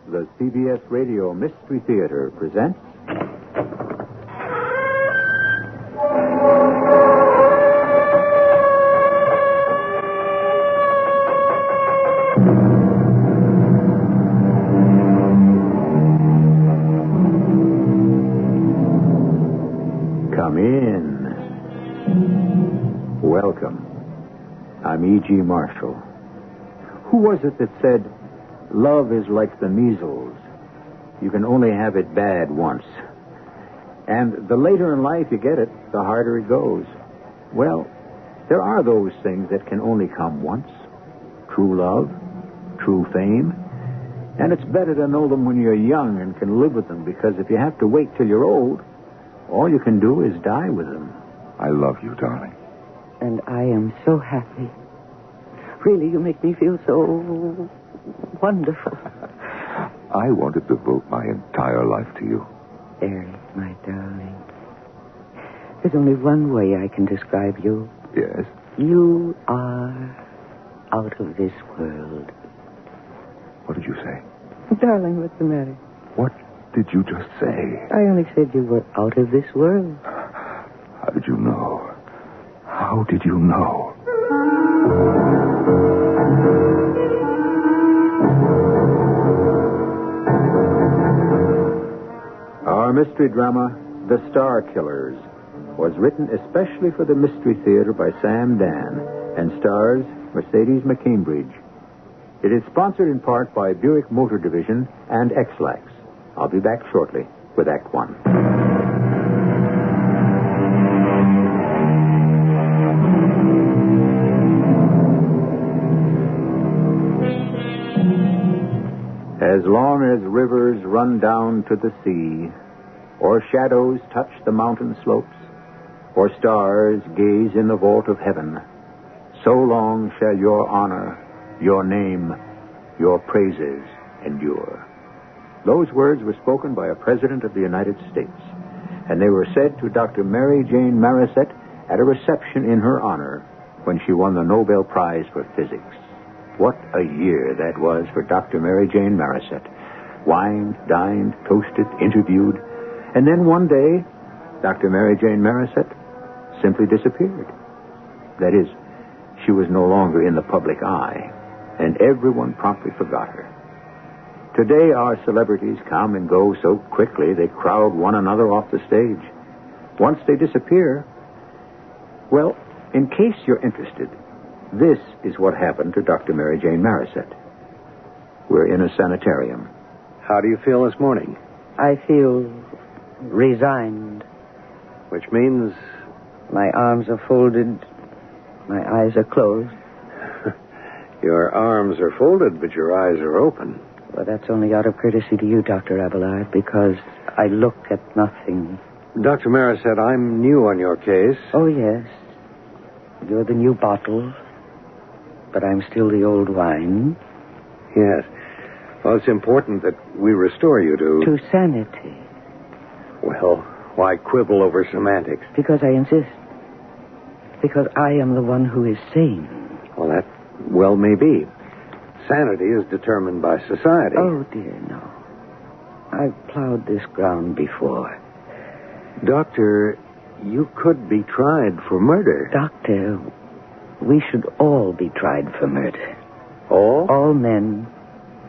The CBS Radio Mystery Theater presents... Come in. Welcome. I'm E.G. Marshall. Who was it that said, love is like the measles? You can only have it bad once. And the later in life you get it, the harder it goes. Well, there are those things that can only come once. True love, true fame. And it's better to know them when you're young and can live with them, because if you have to wait till you're old, all you can do is die with them. I love you, darling. And I am so happy. Really, you make me feel so wonderful. I want to devote my entire life to you. Eric, my darling. There's only one way I can describe you. Yes? You are out of this world. What did you say? Darling, what's the matter? What did you just say? I only said you were out of this world. How did you know? How did you know? Our mystery drama, The Star Killers, was written especially for the Mystery Theater by Sam Dan and stars Mercedes McCambridge. It is sponsored in part by Buick Motor Division and X-Lax. I'll be back shortly with Act One. As long as rivers run down to the sea, or shadows touch the mountain slopes, or stars gaze in the vault of heaven, so long shall your honor, your name, your praises endure. Those words were spoken by a president of the United States, and they were said to Dr. Mary Jane Marisette at a reception in her honor when she won the Nobel Prize for Physics. What a year that was for Dr. Mary Jane Marisette. Wined, dined, toasted, interviewed, and then one day, Dr. Mary Jane Marisette simply disappeared. That is, she was no longer in the public eye, and everyone promptly forgot her. Today, our celebrities come and go so quickly they crowd one another off the stage. Once they disappear, well, in case you're interested, this is what happened to Dr. Mary Jane Marisette. We're in a sanitarium. How do you feel this morning? I feel resigned. Which means... My arms are folded. My eyes are closed. Your arms are folded, but your eyes are open. Well, that's only out of courtesy to you, Dr. Abelard, because I look at nothing. Dr. Marisette, I'm new on your case. Oh, yes. You're the new bottle, but I'm still the old wine. Yes. Well, it's important that we restore you to sanity. Well, why quibble over semantics? Because I insist. Because I am the one who is sane. Well, that well may be. Sanity is determined by society. Oh, dear, no. I've plowed this ground before. Doctor, you could be tried for murder. Doctor, we should all be tried for murder. All? All men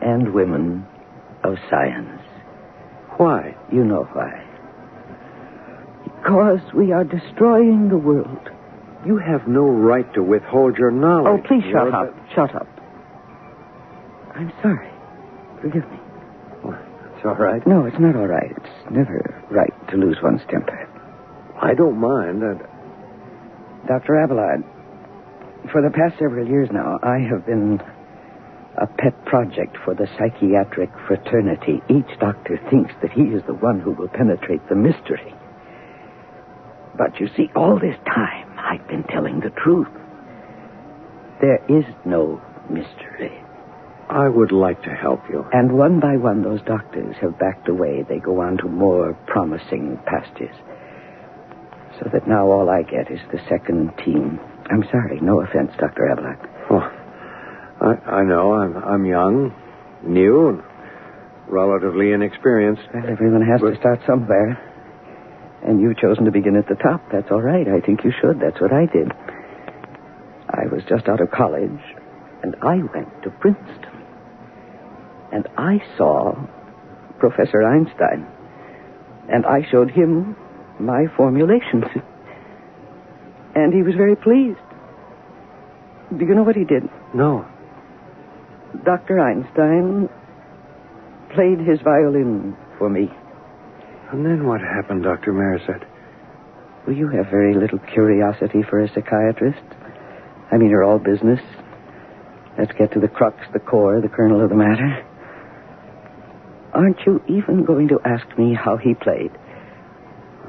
and women of science. Why? You know why. Because we are destroying the world. You have no right to withhold your knowledge. Oh, please shut up. Shut up. I'm sorry. Forgive me. Well, it's all right. No, it's not all right. It's never right to lose one's temper. I don't mind. Dr. Abelard, for the past several years now, I have been a pet project for the psychiatric fraternity. Each doctor thinks that he is the one who will penetrate the mystery. But you see, all this time, I've been telling the truth. There is no mystery. I would like to help you. And one by one, those doctors have backed away. They go on to more promising pastures. So that now all I get is the second team. I'm sorry, no offense, Dr. Abelard. Oh, I know. I'm young, new, and relatively inexperienced. Well, everyone has to start somewhere. And you've chosen to begin at the top. That's all right. I think you should. That's what I did. I was just out of college, and I went to Princeton. And I saw Professor Einstein. And I showed him my formulations. And he was very pleased. Do you know what he did? No. Dr. Einstein played his violin for me. And then what happened, Dr. Marisette? Well, you have very little curiosity for a psychiatrist. I mean, you're all business. Let's get to the crux, the core, the kernel of the matter. Aren't you even going to ask me how he played?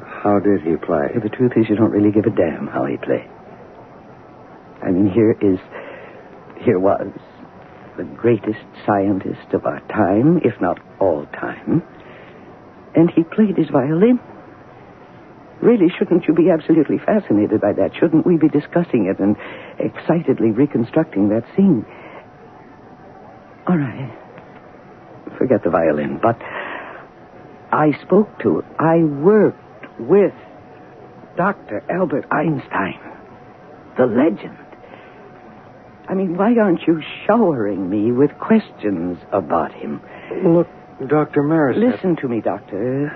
How did he play? The truth is, you don't really give a damn how he played. I mean, here was the greatest scientist of our time, if not all time, and he played his violin. Really, shouldn't you be absolutely fascinated by that? Shouldn't we be discussing it and excitedly reconstructing that scene? All right. Forget the violin, but I worked with Dr. Albert Einstein, the legend. I mean, why aren't you showering me with questions about him? Look, Dr. Marisette. Listen to me, Doctor.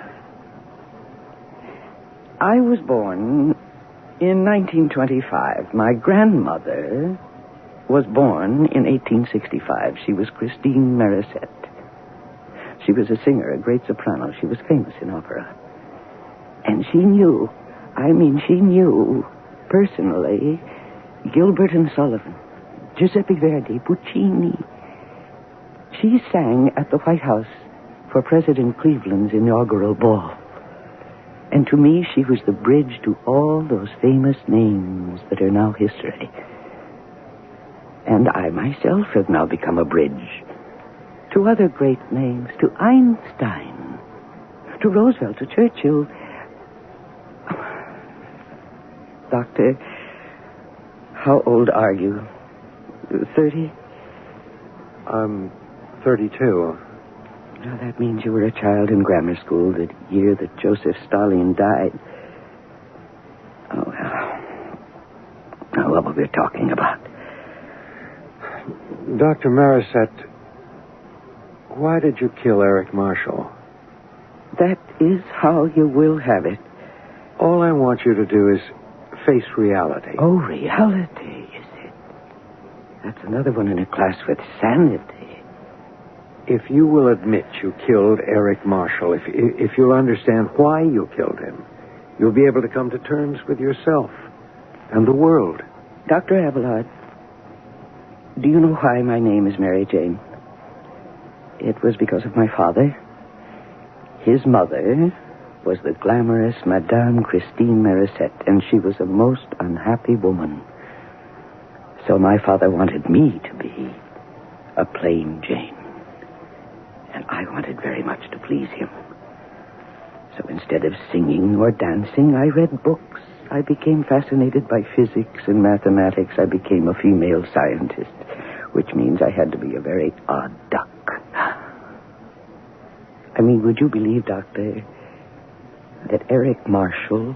I was born in 1925. My grandmother was born in 1865. She was Christine Marisette. She was a singer, a great soprano. She was famous in opera. And she knew personally, Gilbert and Sullivan, Giuseppe Verdi, Puccini. She sang at the White House for President Cleveland's inaugural ball. And to me, she was the bridge to all those famous names that are now history. And I myself have now become a bridge to other great names, to Einstein, to Roosevelt, to Churchill. Doctor, how old are you? 30? I'm 32. Now, that means you were a child in grammar school the year that Joseph Stalin died. Oh, well. Now, what were we talking about? Dr. Marisette, why did you kill Eric Marshall? That is how you will have it. All I want you to do is face reality. Oh, reality, is it? That's another one in a class with sanity. If you will admit you killed Eric Marshall, if you'll understand why you killed him, you'll be able to come to terms with yourself and the world. Dr. Abelard, do you know why my name is Mary Jane? It was because of my father. His mother was the glamorous Madame Christine Marisette, and she was a most unhappy woman. So my father wanted me to be a plain Jane. And I wanted very much to please him. So instead of singing or dancing, I read books. I became fascinated by physics and mathematics. I became a female scientist, which means I had to be a very odd duck. I mean, would you believe, Doctor, that Eric Marshall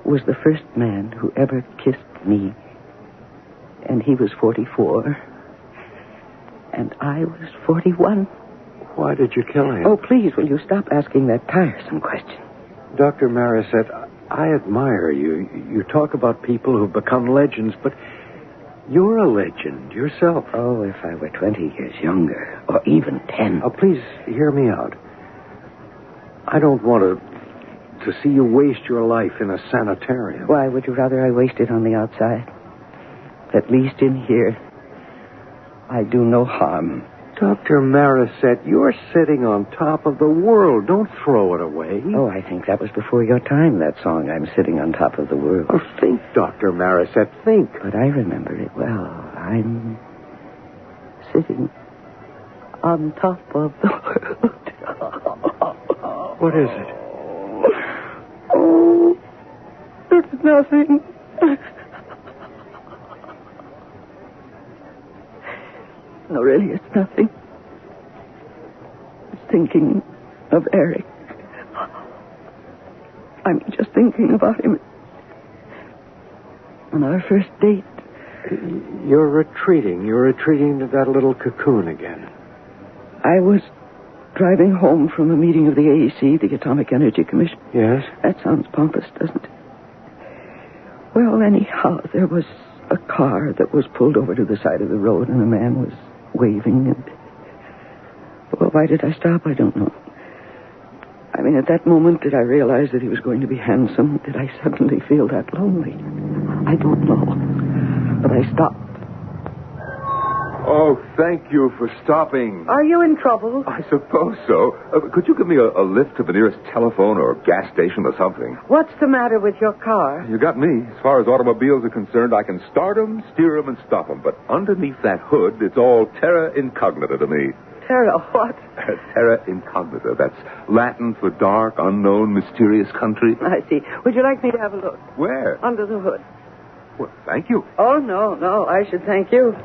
was the first man who ever kissed me, and he was 44, and I was 41. Why did you kill him? Oh, please, will you stop asking that tiresome question? Dr. Marisette, I admire you. You talk about people who've become legends, but you're a legend yourself. Oh, if I were 20 years younger, or even 10. Oh, please, hear me out. I don't want to see you waste your life in a sanitarium. Why, would you rather I waste it on the outside? At least in here, I do no harm. Dr. Marisette, you're sitting on top of the world. Don't throw it away. Oh, I think that was before your time, that song, I'm Sitting on Top of the World. Oh, think, Dr. Marisette, think. But I remember it well. I'm sitting on top of the world. What is it? Oh, it's nothing. No, really, it's nothing. thinking of Eric. I'm just thinking about him on our first date. You're retreating. You're retreating to that little cocoon again. I was driving home from a meeting of the AEC, the Atomic Energy Commission. Yes? That sounds pompous, doesn't it? Well, anyhow, there was a car that was pulled over to the side of the road, and a man was waving, and... Well, why did I stop? I don't know. I mean, at that moment, did I realize that he was going to be handsome? Did I suddenly feel that lonely? I don't know. But I stopped. Oh, thank you for stopping. Are you in trouble? I suppose so. Could you give me a lift to the nearest telephone or gas station or something? What's the matter with your car? You got me. As far as automobiles are concerned, I can start them, steer them, and stop them. But underneath that hood, it's all terra incognita to me. Terra what? Terra incognita. That's Latin for dark, unknown, mysterious country. I see. Would you like me to have a look? Where? Under the hood. Well, thank you. Oh, no. I should thank you.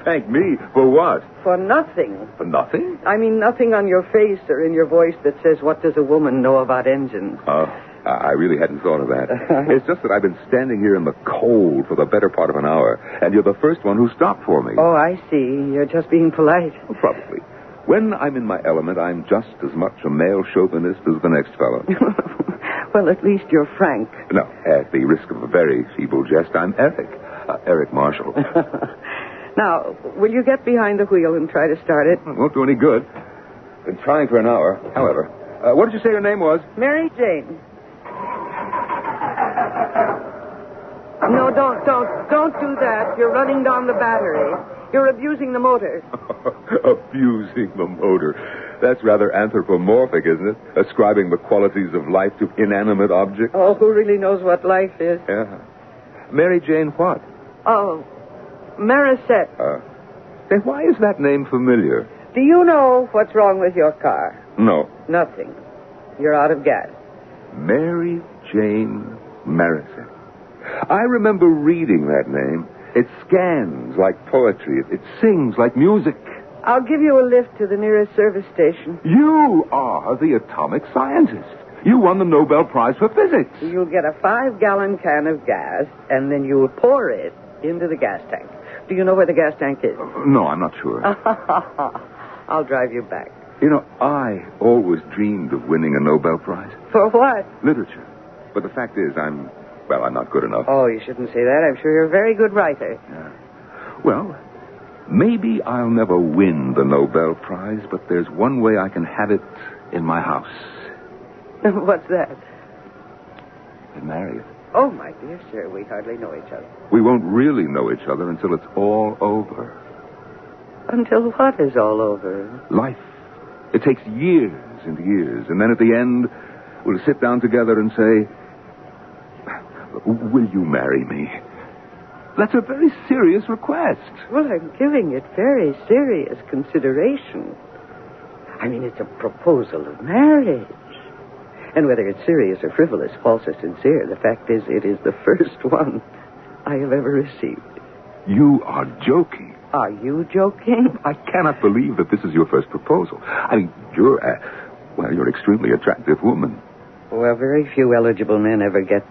Thank me? For what? For nothing. For nothing? I mean, nothing on your face or in your voice that says, what does a woman know about engines? I really hadn't thought of that. It's just that I've been standing here in the cold for the better part of an hour, and you're the first one who stopped for me. Oh, I see. You're just being polite. Well, probably. When I'm in my element, I'm just as much a male chauvinist as the next fellow. Well, at least you're frank. No, at the risk of a very feeble jest, I'm Eric. Eric Marshall. Now, will you get behind the wheel and try to start it? It won't do any good. Been trying for an hour. However, what did you say your name was? Mary Jane. No, don't do that. You're running down the battery. You're abusing the motor. Abusing the motor. That's rather anthropomorphic, isn't it? Ascribing the qualities of life to inanimate objects. Oh, who really knows what life is? Yeah. Mary Jane what? Oh, Marisette. Then why is that name familiar? Do you know what's wrong with your car? No. Nothing. You're out of gas. Mary Jane Marisette. I remember reading that name. It scans like poetry. It sings like music. I'll give you a lift to the nearest service station. You are the atomic scientist. You won the Nobel Prize for Physics. You'll get a 5-gallon can of gas, and then you'll pour it into the gas tank. Do you know where the gas tank is? No, I'm not sure. I'll drive you back. You know, I always dreamed of winning a Nobel Prize. For what? Literature. But the fact is, I'm not good enough. Oh, you shouldn't say that. I'm sure you're a very good writer. Yeah. Well, maybe I'll never win the Nobel Prize, but there's one way I can have it in my house. What's that? Get married. Oh, my dear sir, we hardly know each other. We won't really know each other until it's all over. Until what is all over? Life. It takes years and years, and then at the end, we'll sit down together and say, will you marry me? That's a very serious request. Well, I'm giving it very serious consideration. I mean, it's a proposal of marriage. And whether it's serious or frivolous, false or sincere, the fact is it is the first one I have ever received. You are joking. Are you joking? I cannot believe that this is your first proposal. I mean, you're an extremely attractive woman. Well, very few eligible men ever get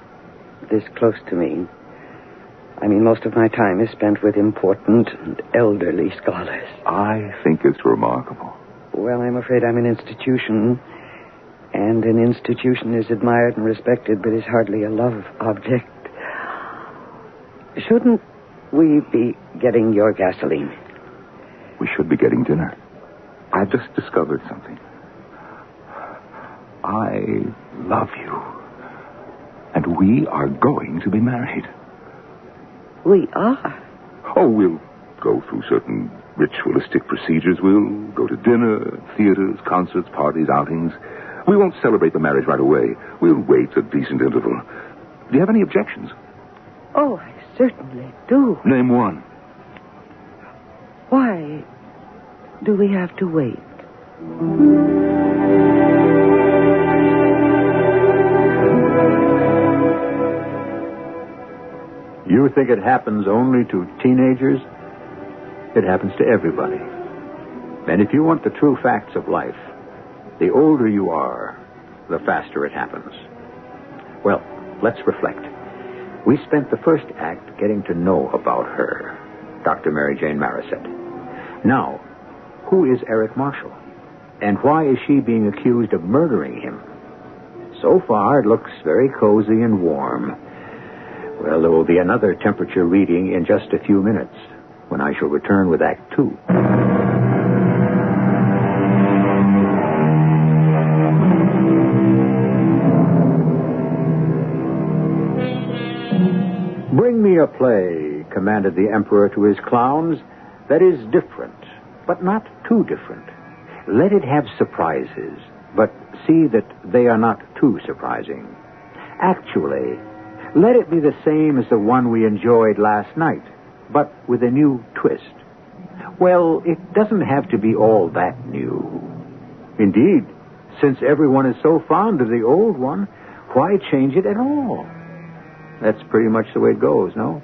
this close to me. I mean, most of my time is spent with important and elderly scholars. I think it's remarkable. Well, I'm afraid I'm an institution, and an institution is admired and respected, but is hardly a love object. Shouldn't we be getting your gasoline? We should be getting dinner. I've just discovered something. I love you. And we are going to be married. We are? Oh, we'll go through certain ritualistic procedures. We'll go to dinner, theaters, concerts, parties, outings. We won't celebrate the marriage right away. We'll wait a decent interval. Do you have any objections? Oh, I certainly do. Name one. Why do we have to wait? You think it happens only to teenagers? It happens to everybody. And if you want the true facts of life, The older you are, the faster it happens. Well, let's reflect. We spent the first act getting to know about her, Dr. Mary Jane Marisette. Now, who is Eric Marshall? And why is she being accused of murdering him? So far, it looks very cozy and warm. Well, there will be another temperature reading in just a few minutes, when I shall return with Act 2. Bring me a play, commanded the Emperor to his clowns, that is different, but not too different. Let it have surprises, but see that they are not too surprising. Actually, let it be the same as the one we enjoyed last night, but with a new twist. Well, it doesn't have to be all that new. Indeed, since everyone is so fond of the old one, why change it at all? That's pretty much the way it goes, no?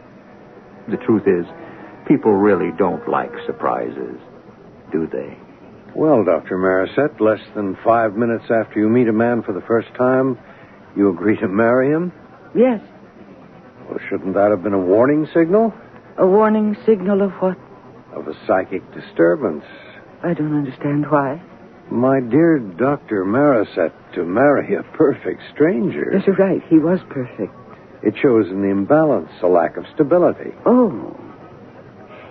The truth is, people really don't like surprises, do they? Well, Dr. Marisette, less than 5 minutes after you meet a man for the first time, you agree to marry him? Yes. Well, shouldn't that have been a warning signal? A warning signal of what? Of a psychic disturbance. I don't understand why. My dear Dr. Marisette, to marry a perfect stranger... Yes, you're right. He was perfect. It shows an imbalance, a lack of stability. Oh.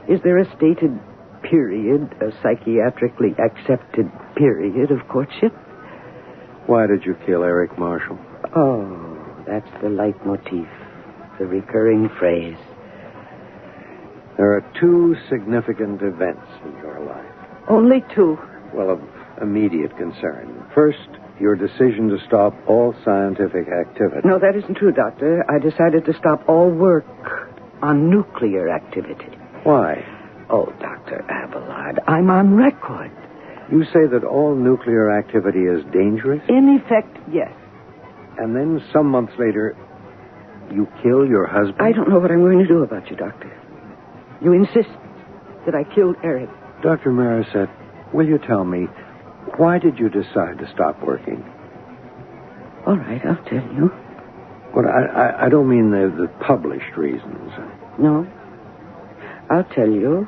Is there a stated period, a psychiatrically accepted period of courtship? Why did you kill Eric Marshall? Oh, that's the leitmotif, the recurring phrase. There are 2 significant events in your life. Only 2? Well, of immediate concern. First, your decision to stop all scientific activity. No, that isn't true, Doctor. I decided to stop all work on nuclear activity. Why? Oh, Dr. Abelard, I'm on record. You say that all nuclear activity is dangerous? In effect, yes. And then some months later, you kill your husband? I don't know what I'm going to do about you, Doctor. You insist that I killed Eric. Dr. Marisette, will you tell me, why did you decide to stop working? All right, I'll tell you. Well, I don't mean the published reasons. No. I'll tell you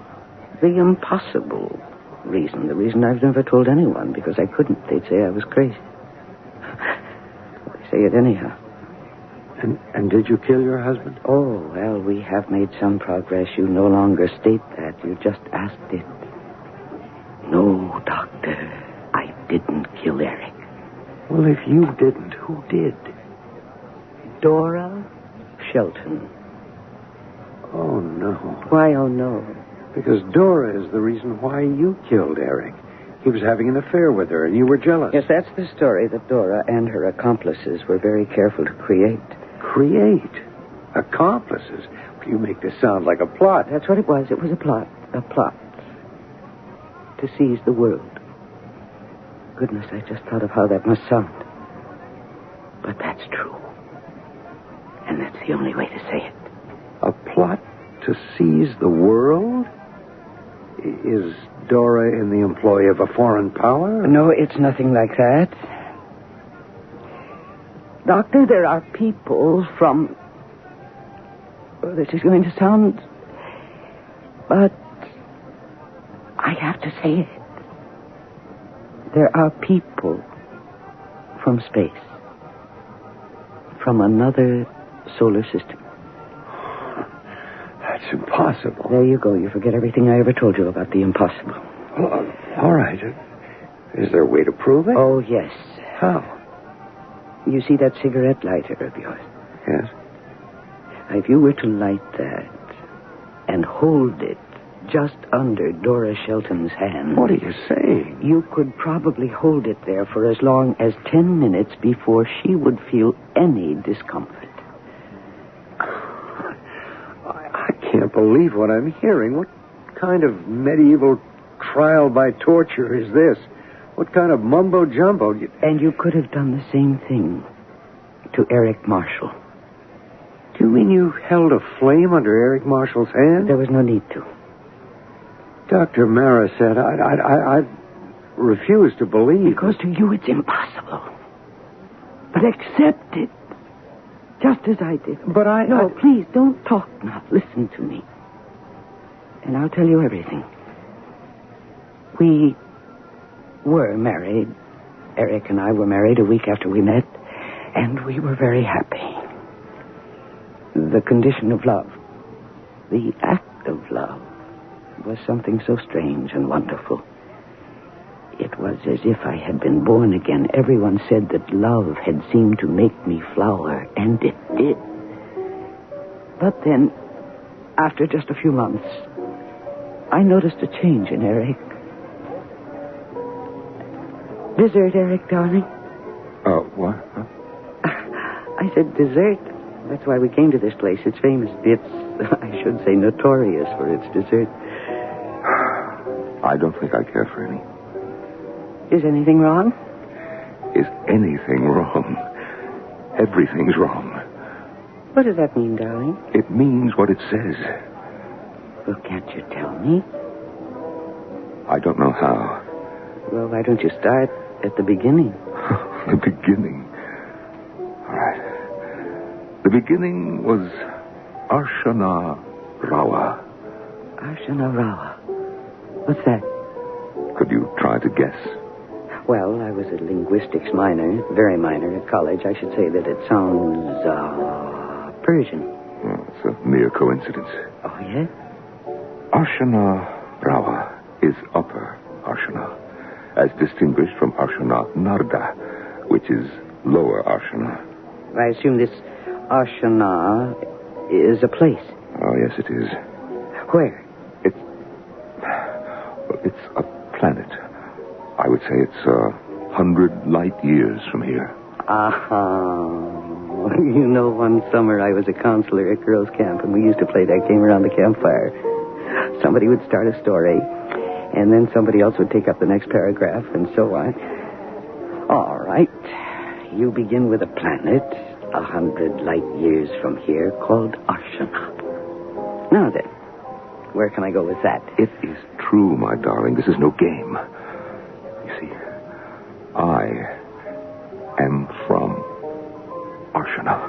the impossible reason. The reason I've never told anyone, because I couldn't. They'd say I was crazy. They say it anyhow. And did you kill your husband? Oh, well, we have made some progress. You no longer state that. You just asked it. No, Doctor. I didn't kill Eric. Well, if you didn't, who did? Dora Shelton. Oh, no. Why, oh, no? Because Dora is the reason why you killed Eric. He was having an affair with her, and you were jealous. Yes, that's the story that Dora and her accomplices were very careful to create. Create? Accomplices? You make this sound like a plot. That's what it was. It was a plot. A plot. To seize the world. Goodness, I just thought of how that must sound. But that's true. And that's the only way to say it. A plot to seize the world? Is Dora in the employ of a foreign power? No, it's nothing like that. Doctor, there are people from... Oh, this is going to sound... But I have to say it. There are people from space. From another solar system. That's impossible. There you go. You forget everything I ever told you about the impossible. Well, all right. Is there a way to prove it? Oh, yes. How? You see that cigarette lighter of yours? Yes. If you were to light that and hold it just under Dora Shelton's hand... What are you saying? You could probably hold it there for as long as 10 minutes before she would feel any discomfort. I can't believe what I'm hearing. What kind of medieval trial by torture is this? What kind of mumbo-jumbo? And you could have done the same thing to Eric Marshall. Do you mean you held a flame under Eric Marshall's hand? There was no need to. Dr. Marisette, refuse to believe. Because to you it's impossible. But accept it. Just as I did. But No, please, don't talk now. Listen to me. And I'll tell you everything. We were married. Eric and I were married a week after we met. And we were very happy. The condition of love, the act of love, was something so strange and wonderful. It was as if I had been born again. Everyone said that love had seemed to make me flower, and it did. But then, after just a few months, I noticed a change in Eric. Dessert, Eric, darling? What? Huh? I said dessert. That's why we came to this place. It's famous. It's, I should say, notorious for its dessert. I don't think I care for any. Is anything wrong? Is anything wrong? Everything's wrong. What does that mean, darling? It means what it says. Well, can't you tell me? I don't know how. Well, why don't you start at the beginning? The beginning. All right. The beginning was Arshana Rawa. Arshana Rawa. What's that? Could you try to guess? Well, I was a linguistics minor, very minor at college. I should say that it sounds, Persian. Well, it's a mere coincidence. Oh, yeah? Arshana Rawa is Upper Arshana, as distinguished from Arshana Narda, which is Lower Arshana. I assume this Arshana is a place. Oh, yes, it is. Where? It's a planet. I would say it's 100 light years from here. You know, one summer I was a counselor at girls' camp, and we used to play that game around the campfire. Somebody would start a story, and then somebody else would take up the next paragraph, and so on. All right. You begin with a planet 100 light years from here called Arshana. Now then, where can I go with that? It is true, my darling. This is no game. You see, I am from Arshana.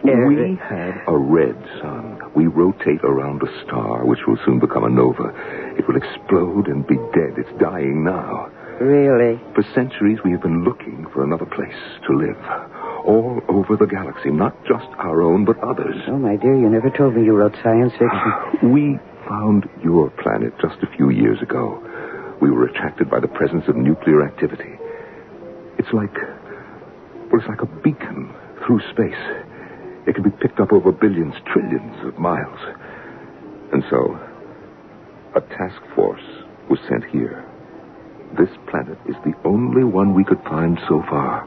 We have a red sun. We rotate around a star, which will soon become a nova. It will explode and be dead. It's dying now. Really? For centuries, we have been looking for another place to live. All over the galaxy, not just our own, but others. Oh, my dear, you never told me you wrote science fiction. We found your planet just a few years ago. We were attracted by the presence of nuclear activity. It's like a beacon through space. It can be picked up over billions, trillions of miles. And so, a task force was sent here. This planet is the only one we could find so far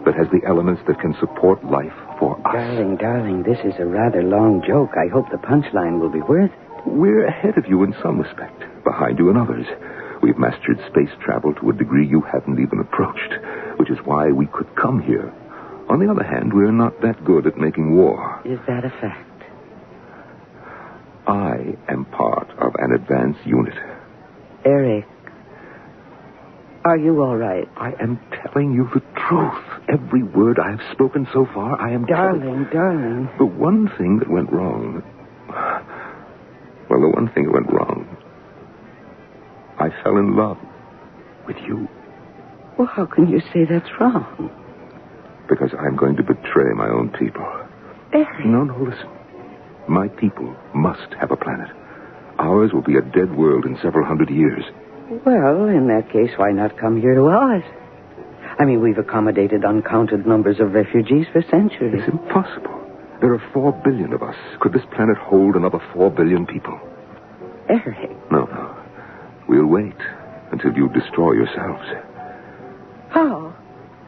that has the elements that can support life for us. Darling, this is a rather long joke. I hope the punchline will be worth it. We're ahead of you in some respect, behind you in others. We've mastered space travel to a degree you haven't even approached, which is why we could come here. On the other hand, we're not that good at making war. Is that a fact? I am part of an advance unit. Eric, are you all right? I am telling you the truth. Every word I have spoken so far, I am Darling. The one thing that went wrong... Well, the one thing that went wrong... I fell in love with you. Well, how can you say that's wrong? Because I'm going to betray my own people. Eric. No, listen. My people must have a planet. Ours will be a dead world in several hundred years. Well, in that case, why not come here to ours? I mean, we've accommodated uncounted numbers of refugees for centuries. It's impossible. There are 4 billion of us. Could this planet hold another 4 billion people? Eric. No. We'll wait until you destroy yourselves. How?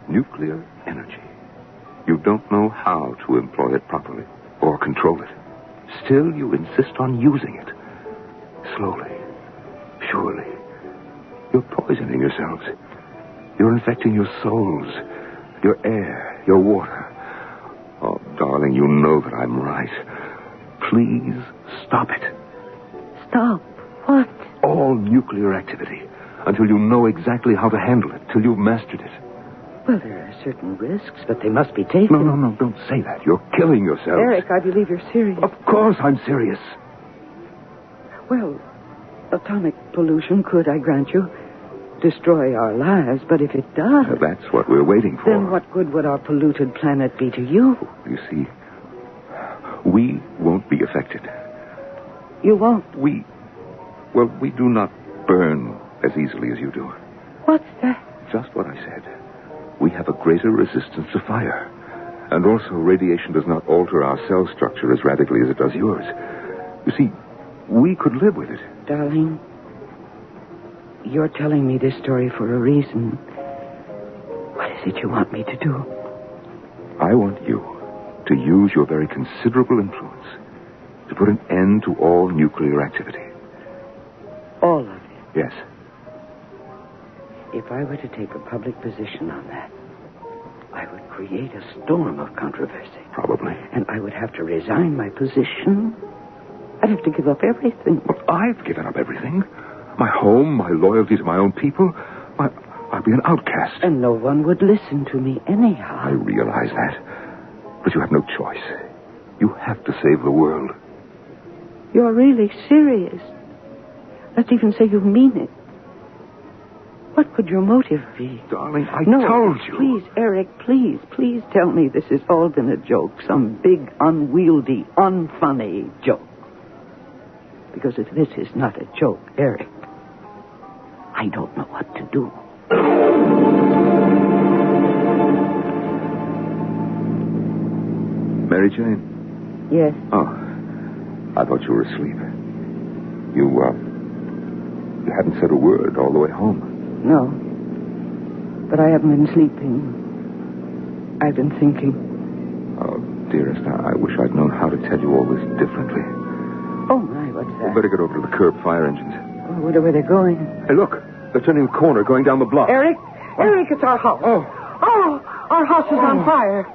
Nuclear energy. You don't know how to employ it properly or control it. Still, you insist on using it. Slowly. Surely. You're poisoning yourselves. You're infecting your souls, your air, your water. Oh, darling, you know that I'm right. Please stop it. Stop? What? All nuclear activity. until you know exactly how to handle it, till you've mastered it. Well, there are certain risks, but they must be taken. No, don't say that. You're killing yourself. Eric, I believe you're serious. Of course I'm serious. Well, atomic pollution could, I grant you, destroy our lives, but if it does... That's what we're waiting for. Then what good would our polluted planet be to you? You see, we won't be affected. You won't? We do not burn as easily as you do. What's that? Just what I said. We have a greater resistance to fire. And also, radiation does not alter our cell structure as radically as it does yours. You see, we could live with it. Darling, you're telling me this story for a reason. What is it you want me to do? I want you to use your very considerable influence to put an end to all nuclear activity. All of it? Yes. If I were to take a public position on that, I would create a storm of controversy. Probably. And I would have to resign my position. I'd have to give up everything. But I've given up everything. My home, my loyalty to my own people. I'd be an outcast. And no one would listen to me anyhow. I realize that. But you have no choice. You have to save the world. You're really serious. Let's even say you mean it. What could your motive be? Darling, I No, told you. Please, Eric, please tell me this has all been a joke. Some big, unwieldy, unfunny joke. Because if this is not a joke, Eric, I don't know what to do. Mary Jane? Yes. Oh, I thought you were asleep. You hadn't said a word all the way home. No. But I haven't been sleeping. I've been thinking. Oh, dearest, I wish I'd known how to tell you all this differently. Oh, my, what's that? Better get over to the curb, fire engines. Oh, I wonder where they're going. Hey, look. They're turning the corner, going down the block. Eric, it's our house. Oh, our house is on fire.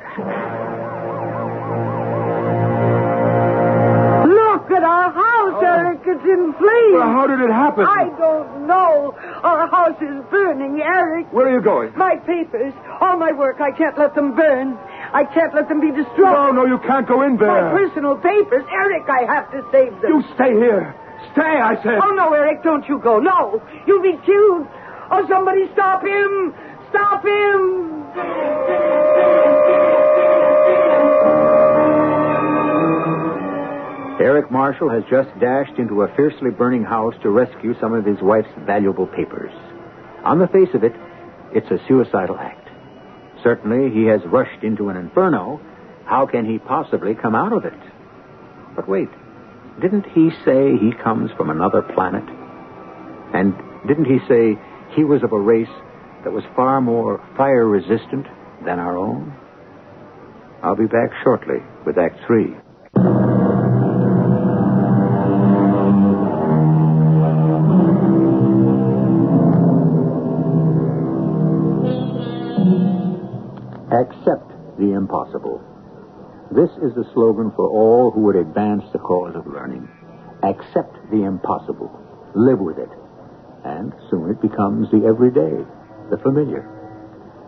Look at our house, Eric. It's in flames. Well, how did it happen? I don't know. Our house is burning, Eric. Where are you going? My papers, all my work, I can't let them burn. I can't let them be destroyed. No, you can't go in there. My personal papers, Eric, I have to save them. You stay here. Stay, I said. Oh, no, Eric, don't you go. No, you'll be killed. Oh, somebody stop him. Stop him. Eric Marshall has just dashed into a fiercely burning house to rescue some of his wife's valuable papers. On the face of it, it's a suicidal act. Certainly, he has rushed into an inferno. How can he possibly come out of it? But wait, didn't he say he comes from another planet? And didn't he say he was of a race that was far more fire-resistant than our own? I'll be back shortly with Act 3. Accept the impossible. This is the slogan for all who would advance the cause of learning. Accept the impossible. Live with it. And soon it becomes the everyday, the familiar.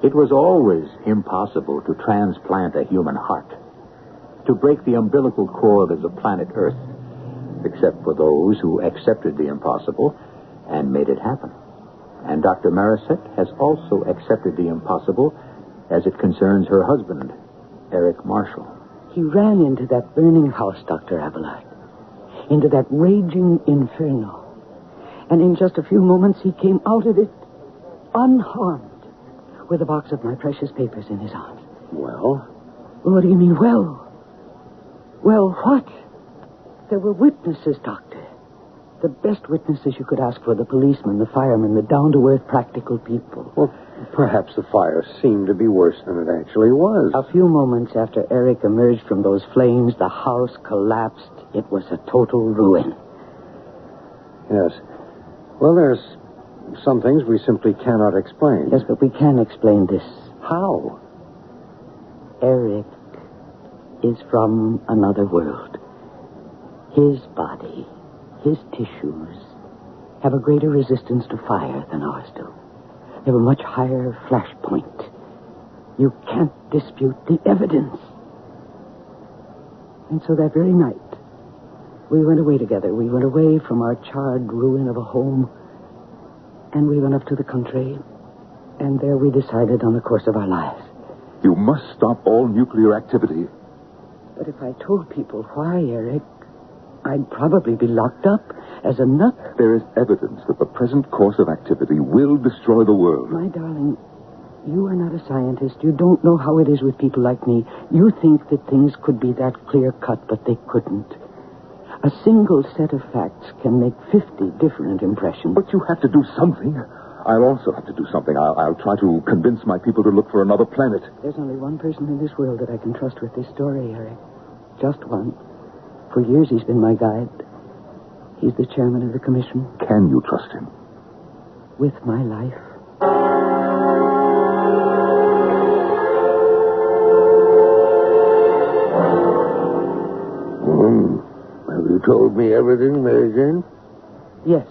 It was always impossible to transplant a human heart, to break the umbilical cord of the planet Earth, except for those who accepted the impossible and made it happen. And Dr. Marisette has also accepted the impossible as it concerns her husband, Eric Marshall. He ran into that burning house, Dr. Abelard, into that raging inferno. And in just a few moments, he came out of it unharmed, with a box of my precious papers in his arms. Well? What do you mean, well? Well, what? There were witnesses, Doctor. The best witnesses you could ask for, the policemen, the firemen, the down-to-earth practical people. Well, perhaps the fire seemed to be worse than it actually was. A few moments after Eric emerged from those flames, the house collapsed. It was a total ruin. Yes. Well, there's some things we simply cannot explain. Yes, but we can explain this. How? Eric is from another world. His body, his tissues, have a greater resistance to fire than ours do. They have a much higher flash point. You can't dispute the evidence. And so that very night, we went away together. We went away from our charred ruin of a home, and we went up to the country, and there we decided on the course of our lives. You must stop all nuclear activity. But if I told people why, Eric, I'd probably be locked up as a nut. There is evidence that the present course of activity will destroy the world. My darling, you are not a scientist. You don't know how it is with people like me. You think that things could be that clear-cut, but they couldn't. A single set of facts can make 50 different impressions. But you have to do something. I'll also have to do something. I'll try to convince my people to look for another planet. There's only one person in this world that I can trust with this story, Eric. Just one. For years he's been my guide. He's the chairman of the commission. Can you trust him? With my life. Have you told me everything, Mary Jane? Yes,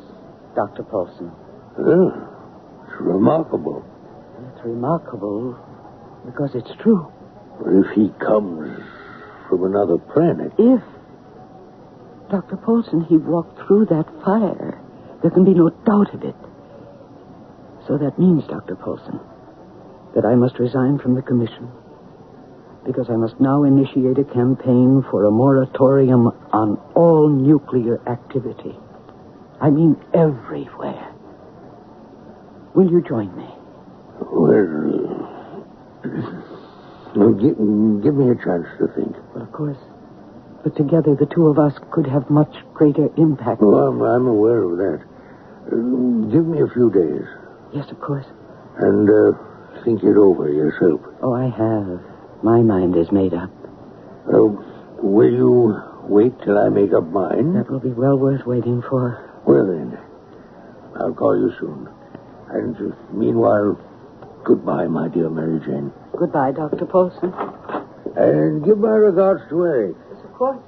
Dr. Paulson. It's remarkable. It's remarkable because it's true. If he comes from another planet... If, Dr. Paulson, he walked through that fire, there can be no doubt of it. So that means, Dr. Paulson, that I must resign from the commission, because I must now initiate a campaign for a moratorium on all nuclear activity. I mean everywhere. Will you join me? Well, give me a chance to think. Well, of course. But together, the two of us could have much greater impact. Oh, I'm aware of that. Give me a few days. Yes, of course. And think it over yourself. Oh, I have. My mind is made up. Will you wait till I make up mine? That will be well worth waiting for. Well, then, I'll call you soon. And meanwhile, goodbye, my dear Mary Jane. Goodbye, Dr. Paulson. And give my regards to Eric. Yes, of course.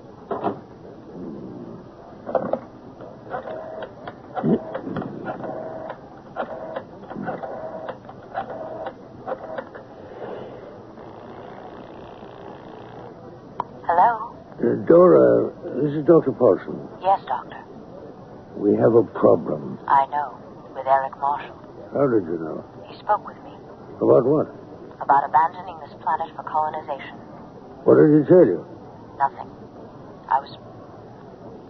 Hello? Dora, this is Dr. Paulson. Yes, Doctor. We have a problem. I know. With Eric Marshall. How did you know? He spoke with me About what? about abandoning this planet for colonization. What did he tell you? Nothing. I was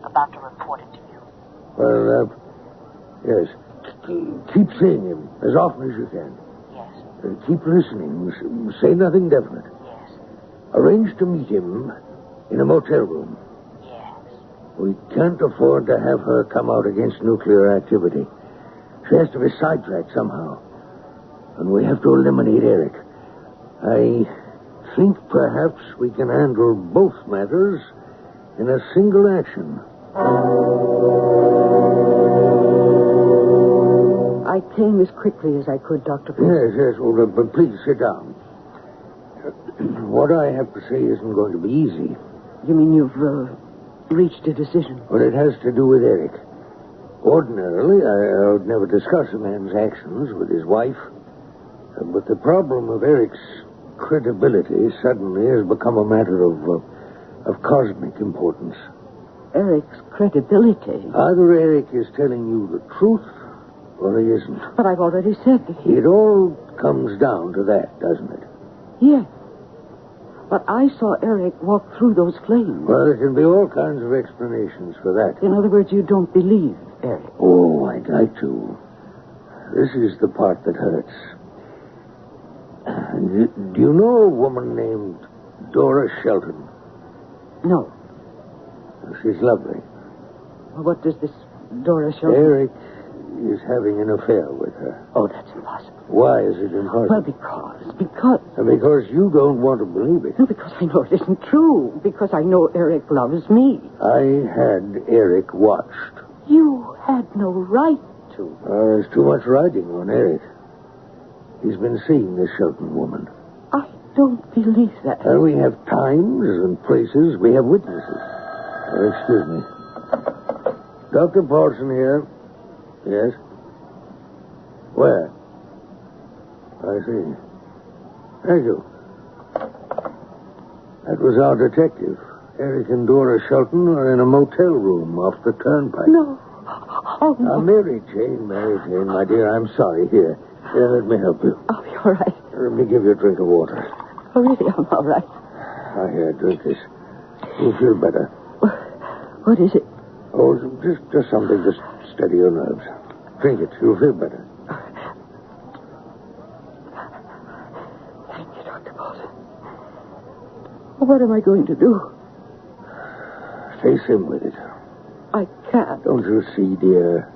about to report it to you. Well, yes. Keep seeing him as often as you can. Yes. Keep listening. Say nothing definite. Yes. Arrange to meet him in a motel room. Yes. We can't afford to have her come out against nuclear activity. She has to be sidetracked somehow. And we have to eliminate Eric. I think perhaps we can handle both matters in a single action. I came as quickly as I could, Dr. Paulson. Yes. Well, but please sit down. What I have to say isn't going to be easy. You mean you've reached a decision? Well, it has to do with Eric. Ordinarily, I would never discuss a man's actions with his wife. But the problem of Eric's credibility suddenly has become a matter of cosmic importance. Eric's credibility? Either Eric is telling you the truth, or he isn't. But I've already said that he... It all comes down to that, doesn't it? Yes. But I saw Eric walk through those flames. Well, there can be all kinds of explanations for that. In other words, you don't believe Eric. Oh, I'd like to. This is the part that hurts. Do you know a woman named Dora Shelton? No. She's lovely. Well, what does this Dora show? Eric is having an affair with her. Oh, that's impossible. Why is it impossible? Well, because... Because you don't want to believe it. No, because I know it isn't true. Because I know Eric loves me. I had Eric watched. You had no right to. There's too much riding on Eric. He's been seeing this Shelton woman. I don't believe that. We have times and places. We have witnesses. Excuse me. Dr. Paulson here. Yes? Where? I see. Thank you. That was our detective. Eric and Dora Shelton are in a motel room off the turnpike. No. Oh, no. Mary Jane, my dear, I'm sorry. Here, let me help you. Oh, you're right. Let me give you a drink of water. Oh, really, I'm all right. Here, drink this. You'll feel better. What is it? Oh, just something to steady your nerves. Drink it. You'll feel better. Thank you, Dr. Bolton. What am I going to do? Face him with it. I can't. Don't you see, dear?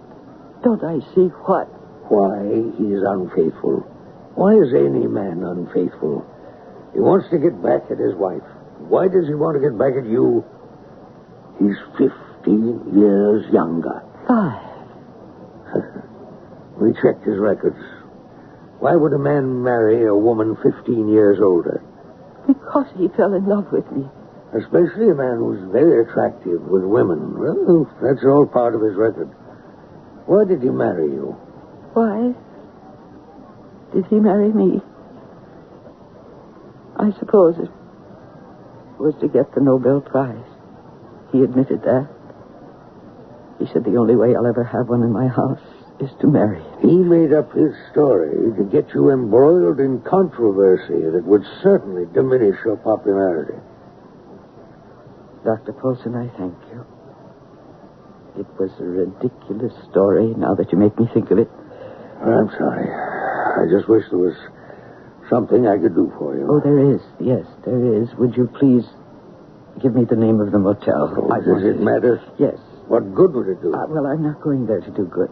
Don't I see what? Why he's unfaithful. Why is any man unfaithful? He wants to get back at his wife. Why does he want to get back at you? He's 15 years younger. 5. We checked his records. Why would a man marry a woman 15 years older? Because he fell in love with me. Especially a man who's very attractive with women. Well, that's all part of his record. Why did he marry you? Why did he marry me? I suppose it was to get the Nobel Prize. He admitted that. He said the only way I'll ever have one in my house is to marry. He made up his story to get you embroiled in controversy that would certainly diminish your popularity. Dr. Paulson, I thank you. It was a ridiculous story, now that you make me think of it. I'm sorry. I just wish there was something I could do for you. Oh, there is. Yes, there is. Would you please give me the name of the motel? Oh, does it matter? Yes. What good would it do? Well, I'm not going there to do good.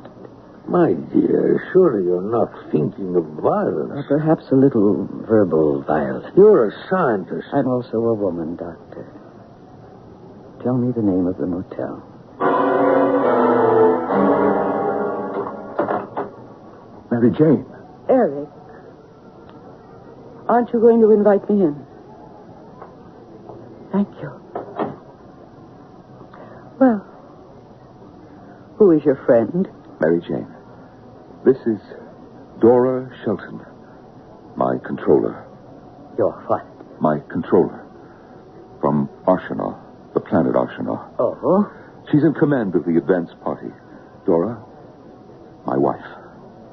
My dear, surely you're not thinking of violence. Perhaps a little verbal violence. You're a scientist. I'm also a woman, Doctor. Tell me the name of the motel. Mary Jane. Eric, aren't you going to invite me in? Thank you. Well, who is your friend? Mary Jane. This is Dora Shelton, my controller. Your what? My controller. From Arshana, the planet Arshana. Oh? She's in command of the advance party. Dora, my wife.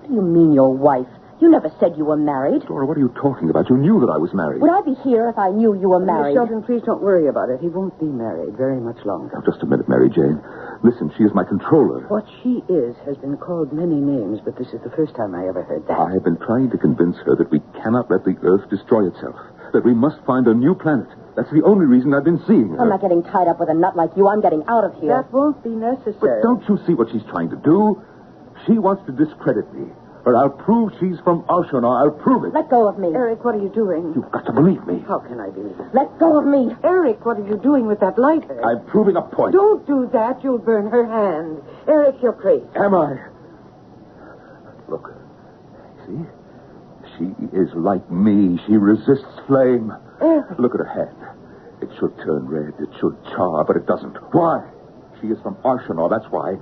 What do you mean, your wife? You never said you were married. Dora, what are you talking about? You knew that I was married. Would I be here if I knew you were married? Shelton, please don't worry about it. He won't be married very much longer. Now, just a minute, Mary Jane. Listen, she is my controller. What she is has been called many names, but this is the first time I ever heard that. I have been trying to convince her that we cannot let the Earth destroy itself. That we must find a new planet. That's the only reason I've been seeing her. I'm not getting tied up with a nut like you. I'm getting out of here. That won't be necessary. But don't you see what she's trying to do? She wants to discredit me. But I'll prove she's from Arshana. I'll prove it. Let go of me. Eric, what are you doing? You've got to believe me. How can I believe it? Let go of me. Eric, what are you doing with that lighter? I'm proving a point. Don't do that. You'll burn her hand. Eric, you're crazy. Am I? Look. See? She is like me. She resists flame. Eric. Look at her hand. It should turn red. It should char, but it doesn't. Why? She is from Arshana. That's why.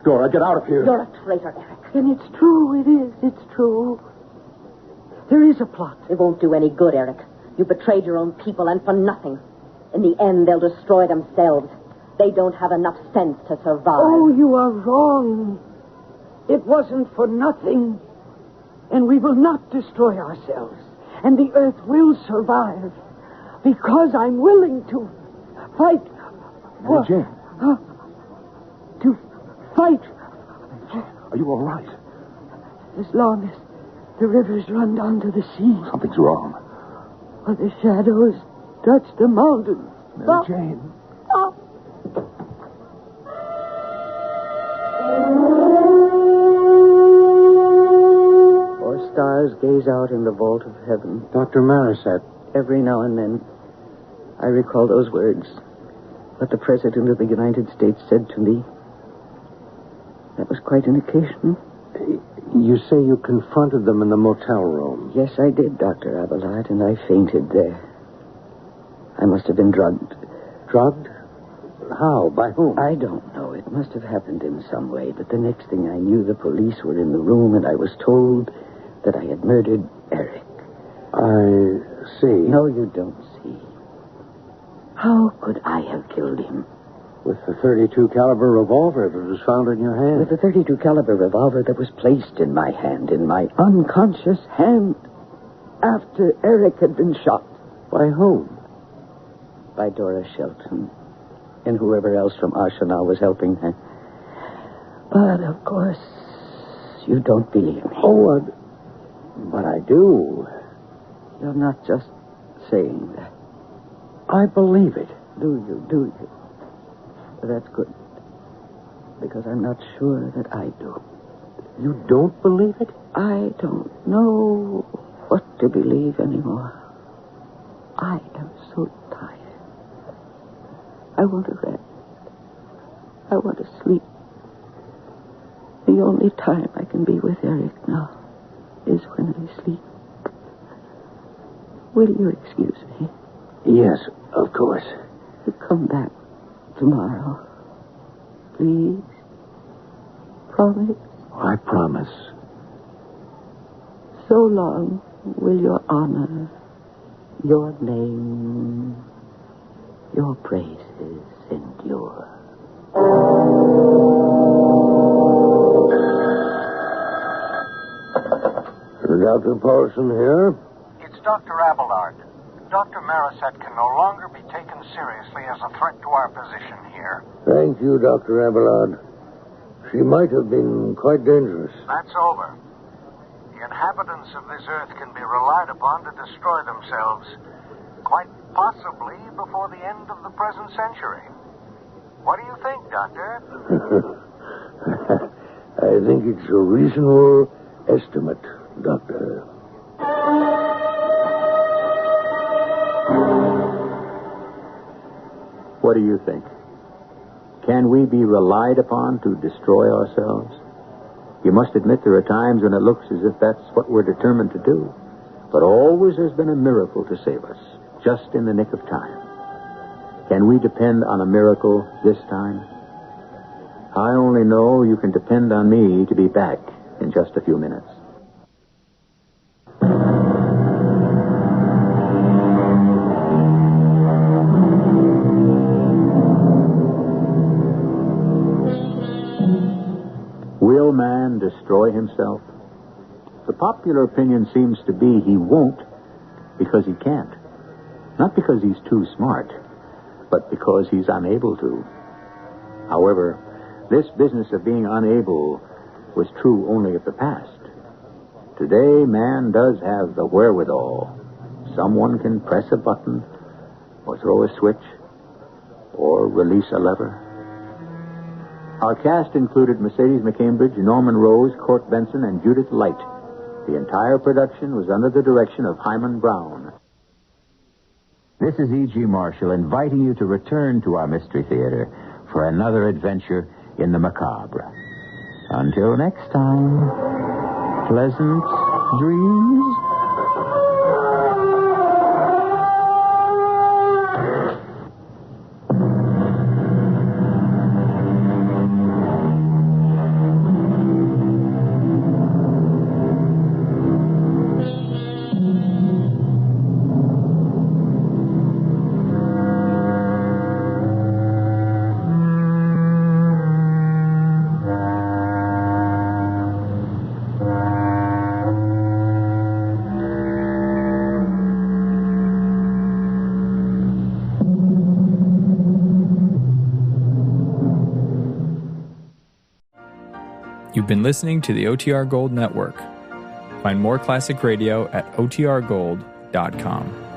Dora, get out of here. You're a traitor, Eric. And it's true. It is. It's true. There is a plot. It won't do any good, Eric. You betrayed your own people, and for nothing. In the end, they'll destroy themselves. They don't have enough sense to survive. Oh, you are wrong. It wasn't for nothing. And we will not destroy ourselves. And the Earth will survive. Because I'm willing to fight. Mary Jane. To fight. Are you all right? As long as the rivers run down to the sea. Something's wrong. Or the shadows touch the mountains. Mary Jane. Stop. Or stars gaze out in the vault of heaven. Dr. Marisette. Every now and then, I recall those words. What the President of the United States said to me. That was quite an occasion. You say you confronted them in the motel room. Yes, I did, Dr. Abelard, and I fainted there. I must have been drugged. Drugged? How? By whom? I don't know. It must have happened in some way, but the next thing I knew, the police were in the room, and I was told that I had murdered Eric. I see. No, you don't see. How could I have killed him? With the .32 caliber revolver that was found in your hand. With the .32 caliber revolver that was placed in my hand, in my unconscious hand, after Eric had been shot. By whom? By Dora Shelton and whoever else from Arsenal was helping her. But, of course, you don't believe me. Oh, but I do. You're not just saying that. I believe it. Do you? That's good. Because I'm not sure that I do. You don't believe it? I don't know what to believe anymore. I am so tired. I want to rest. I want to sleep. The only time I can be with Eric now is when I sleep. Will you excuse me? Yes, of course. You come back tomorrow. Please. Promise. I promise. So long will your honor, your name, your praises endure. Dr. Paulson here. It's Dr. Abelard. Dr. Marisette can no longer be taken seriously as a threat to our position here. Thank you, Dr. Abelard. She might have been quite dangerous. That's over. The inhabitants of this earth can be relied upon to destroy themselves, quite possibly before the end of the present century. What do you think, Doctor? I think it's a reasonable estimate, Doctor. What do you think? Can we be relied upon to destroy ourselves? You must admit there are times when it looks as if that's what we're determined to do. But always there's been a miracle to save us, just in the nick of time. Can we depend on a miracle this time? I only know you can depend on me to be back in just a few minutes. Will man destroy himself? The popular opinion seems to be he won't because he can't. Not because he's too smart, but because he's unable to. However, this business of being unable was true only of the past. Today, man does have the wherewithal. Someone can press a button, or throw a switch, or release a lever. Our cast included Mercedes McCambridge, Norman Rose, Court Benson, and Judith Light. The entire production was under the direction of Hyman Brown. This is E.G. Marshall inviting you to return to our Mystery Theater for another adventure in the macabre. Until next time, pleasant dreams. You've been listening to the OTR Gold Network. Find more classic radio at otrgold.com.